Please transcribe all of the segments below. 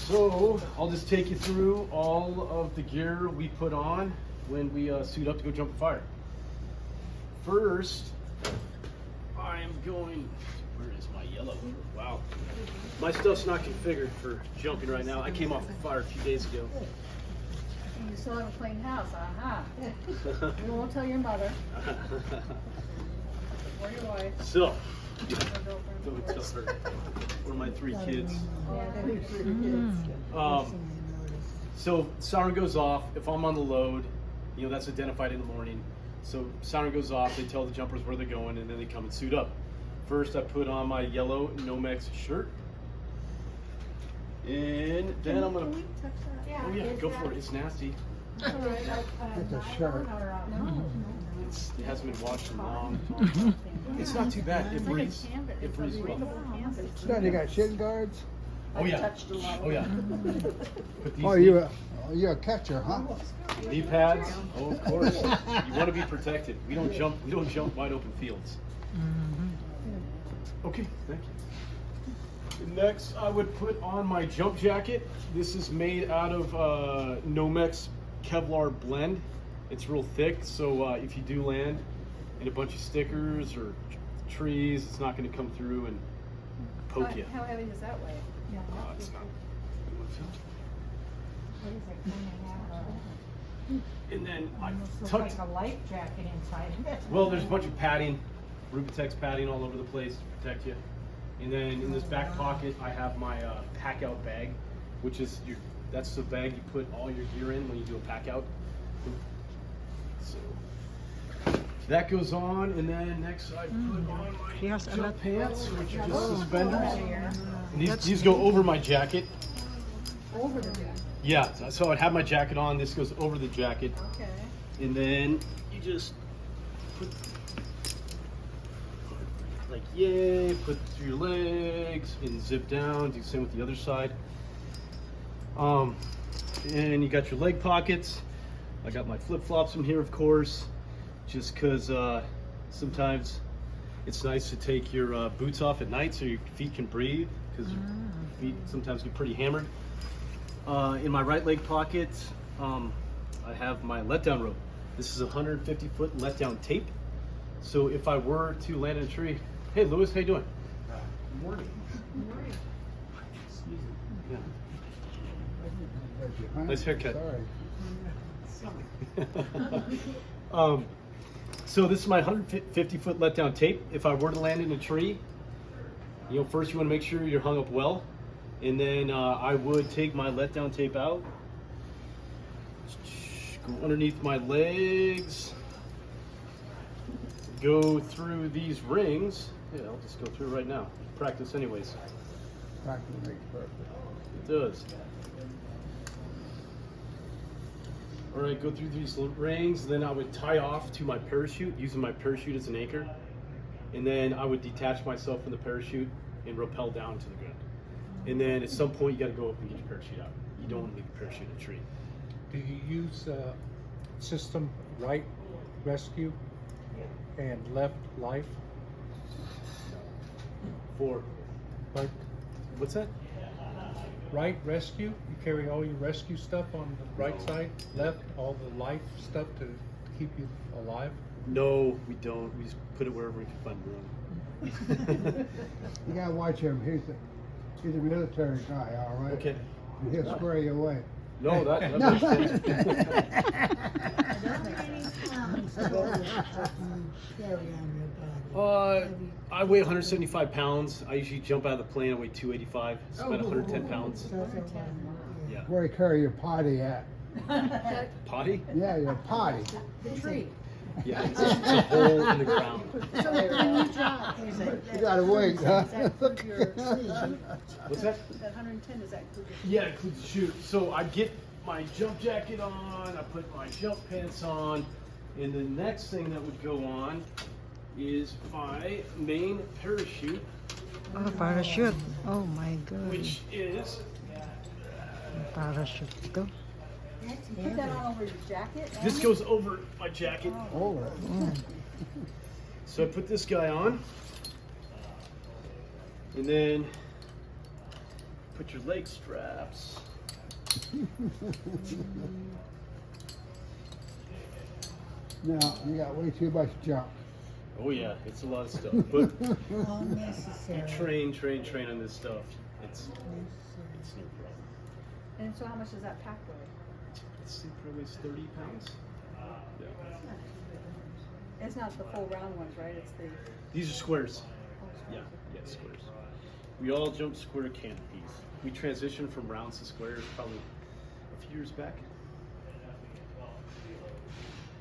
So I'll just take you through all of the gear we put on when we suit up to go jump a fire. First, I am going, where is my yellow? Wow. My stuff's not configured for jumping right now. I came off a fire a few days ago. You still have a clean house, We won't tell your mother. Or your wife. So, Or girlfriend. don't tell her. Or my 3 kids. So siren goes off. If I'm on the load, you know, that's identified in the morning. So siren goes off, they tell the jumpers where they're going, and then they come and suit up. First, I put on my yellow Nomex shirt. And then I'm gonna, Can we touch that? oh yeah, go for it, it's nasty. It's all right. It's a shirt. No. It hasn't been washed in a long time. It's not too bad, it breathes. It breathes well. So you got shin guards? Oh yeah, Touched a lot. oh yeah. Put these Oh, you're a catcher, huh? knee pads, oh of course. You want to be protected. We don't jump wide open fields. Okay, thank you. Next, I would put on my jump jacket. This is made out of Nomex Kevlar blend. It's real thick, so if you do land in a bunch of stickers or trees, it's not going to come through and poke you. How heavy does that weigh? It's not. And then I tucked. Like a life jacket inside of it. Well, there's a bunch of padding, Rubitex padding all over the place to protect you. And then in this back pocket, I have my pack out bag, which is that's the bag you put all your gear in when you do a pack out. So that goes on, and then next I put on my jump pants, which are just suspenders. And these go over my jacket. Over the jacket. Yeah, so I'd have my jacket on, this goes over the jacket. Okay. And then you just put, like, yay, put through your legs and zip down, do the same with the other side. And you got your leg pockets. I got my flip-flops in here, of course, just because sometimes it's nice to take your boots off at night so your feet can breathe, because your feet sometimes get pretty hammered. In my right leg pocket, I have my letdown rope. This is a 150-foot letdown tape. So if I were to land in a tree, hey Louis, how you doing? Good morning. Yeah. Nice haircut. Sorry. So this is my 150-foot letdown tape. If I were to land in a tree, you know, first you want to make sure you're hung up well. And then I would take my letdown tape out, go underneath my legs, go through these rings. Yeah, I'll just go through right now. Practice anyways. Practice makes perfect. It does. All right, go through these rings. Then I would tie off to my parachute, using my parachute as an anchor. And then I would detach myself from the parachute and rappel down to the ground. And then at some point, you got to go up and get your parachute out. You don't want to leave your parachute in a tree. Do you use system right rescue and left life? For Like what's that? right rescue, you carry all your rescue stuff on the right side, left all the life stuff to keep you alive? No, we don't. We just put it wherever we can find room. You gotta watch him. He's a military guy, all right? Okay. And he'll square you away. No, that No. makes sense. I weigh 175 pounds. I usually jump out of the plane. I weigh 285. It's about 110 pounds. Yeah. Where you carry your potty at? Potty? Yeah, your potty. The tree. Yeah, it's a hole in the ground. So when you drop, You gotta wait, huh? does that include your chute? What's that? That 110, does that include your chute? Yeah, it includes the chute. So I get my jump jacket on, I put my jump pants on, and the next thing that would go on is my main parachute, Oh, parachute. Oh my God. which is Parachute. Ito. Put that on over your jacket? this goes over my jacket. Over. So I put this guy on, and then Put your leg straps. Now, you got way too much junk. Oh yeah, it's a lot of stuff. But Unnecessary. you train on this stuff. It's no problem. And so how much does that pack weigh? Let's see, probably weighs 30 pounds. Yeah. It's not the full round ones, right? It's the. These are squares. Oh, Yeah, yeah, squares. We all jump square canopies. We transitioned from rounds to squares probably a few years back.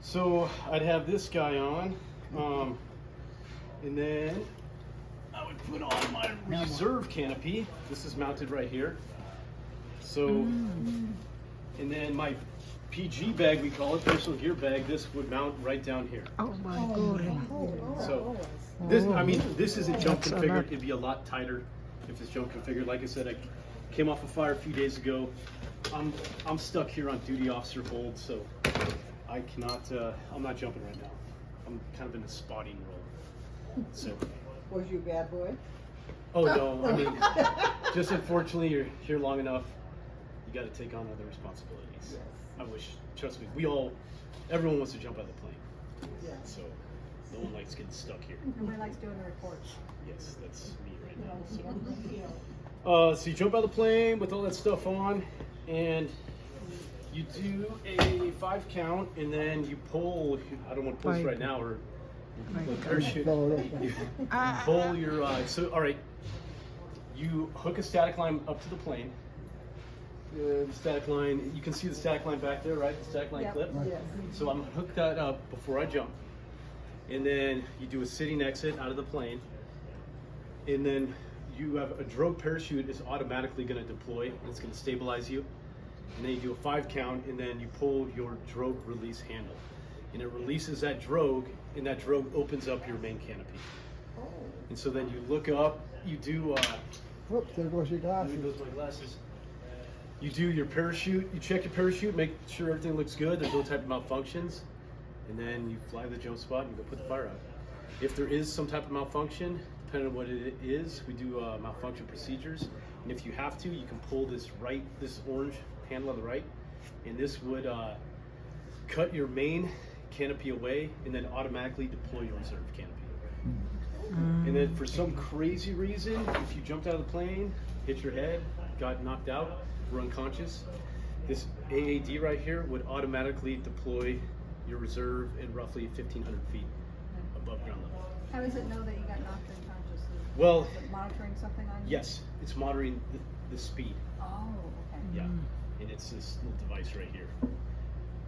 So I'd have this guy on, and then I would put on my reserve canopy. This is mounted right here. So, and then my PG bag, we call it, personal gear bag, this would mount right down here. Oh my God. So, this, I mean, this isn't jump That's a configured. lot. It'd be a lot tighter if it's jump configured. Like I said, I came off a fire a few days ago. I'm stuck here on duty officer hold, so I cannot. I'm not jumping right now. I'm kind of in a spotting role. So. Was you a bad boy? Oh no! I mean, just unfortunately, you're here long enough. You got to take on other responsibilities. Yes. I wish. Trust me. Everyone wants to jump out of the plane. Yes. So no one likes getting stuck here. Nobody likes doing the reports. Yes, that's me right now. So you jump out of the plane with all that stuff on, and you do a 5 count, and then you pull. I don't want to pull this 5. right now, or Five. parachute. Throw it up. You pull your. So all right, you hook a static line up to the plane. The static line. You can see the static line back there, right? The static line Yep. clip. Yes. So I'm hook that up before I jump, and then you do a sitting exit out of the plane, and then you have a drogue parachute is automatically going to deploy, and it's going to stabilize you, and then you do a 5 count, and then you pull your drogue release handle, and it releases that drogue, and that drogue opens up your main canopy, and so then you look up, you do. Whoops, there goes your There glasses. goes my glasses. You do your parachute, you check your parachute, make sure everything looks good, there's no type of malfunctions, and then you fly to the jump spot and you go put the fire out. If there is some type of malfunction, depending on what it is, we do malfunction procedures, and if you have to, you can pull this orange handle on the right, and this would cut your main canopy away and then automatically deploy your reserve canopy. And then for some crazy reason, if you jumped out of the plane, hit your head, got knocked out, were unconscious, this AAD right here would automatically deploy your reserve at roughly 1,500 feet above ground level. How does it know that you got knocked unconscious? Well, Is it monitoring something on you? yes, it's monitoring the speed. Oh, okay. Yeah, and it's this little device right here.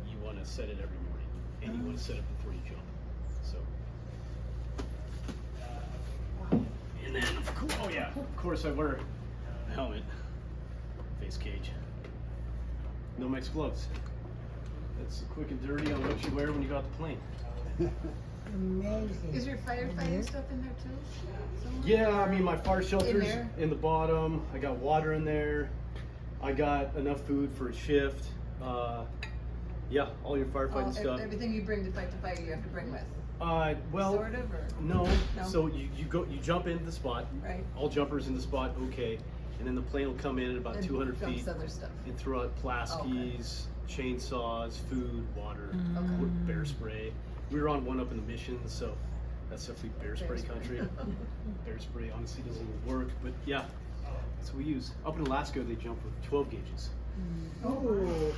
You want to set it every morning, and you want to set it before you jump. So, and then of course I wear a helmet, face cage, no mixed gloves. That's quick and dirty on what you wear when you go out the plane. Amazing. Is your firefighting stuff in there too? Somewhere? Yeah, I mean my fire shelter's there? in the bottom. I got water in there. I got enough food for a shift. Yeah, all your firefighting stuff. Everything you bring to fight the fire, you have to bring with. Well, Sort of, or? no. No? So you jump into the spot. Right. All jumpers in the spot, okay, and then the plane will come in at about And 200 dumps feet other stuff. and throw out plaskies, chainsaws, food, water, Okay. bear spray. We were on one up in the Mission, so that's definitely bear spray country. Bear spray honestly doesn't even work, but yeah, that's what we use. Up in Alaska, they jump with 12 gauges. Oh,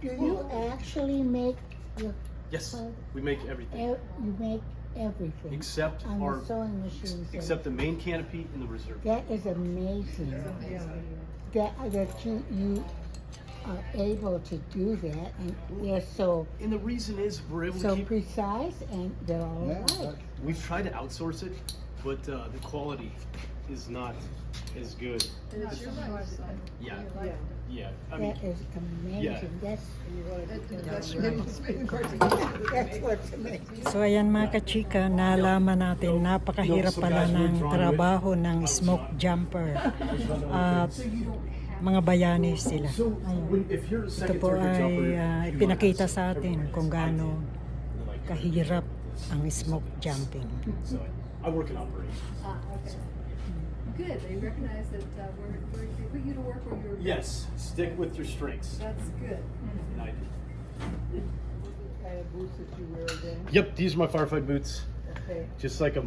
do you actually make the, Yes, we make everything you make everything except on our the sewing machine? except the main canopy and the reserve. That is amazing. That you are able to do that, and they're so And the reason is we're able to keep. precise, and they're all Yeah, right. that's- We've tried to outsource it, but the quality is not as good. And it's your life. Yeah, Yeah. yeah. I mean, That is amazing. yeah. That's That's what's amazing. So ayan mga kachika, nalaman natin napakahirap pala ng trabaho ng smoke jumper. At mga bayani sila. so if you're a Ito second po circuit jumper, ay pinakita sa atin kung gaano kahirap ang smoke jumping. So I work in operations. good. They recognize that where they put you to work where you're. Yes, stick with your strengths. That's good. And I do. Kind of boots that you wear then. Yep, these are my firefight boots. Okay. Just like a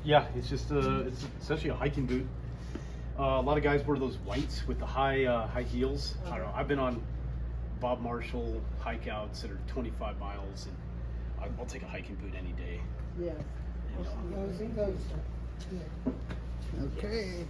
yeah, it's just it's essentially a hiking boot. A lot of guys wear those whites with the high heels. I don't know. I've been on Bob Marshall hike outs that are 25 miles, and I'll take a hiking boot any day. Yeah. You know. Those. Okay.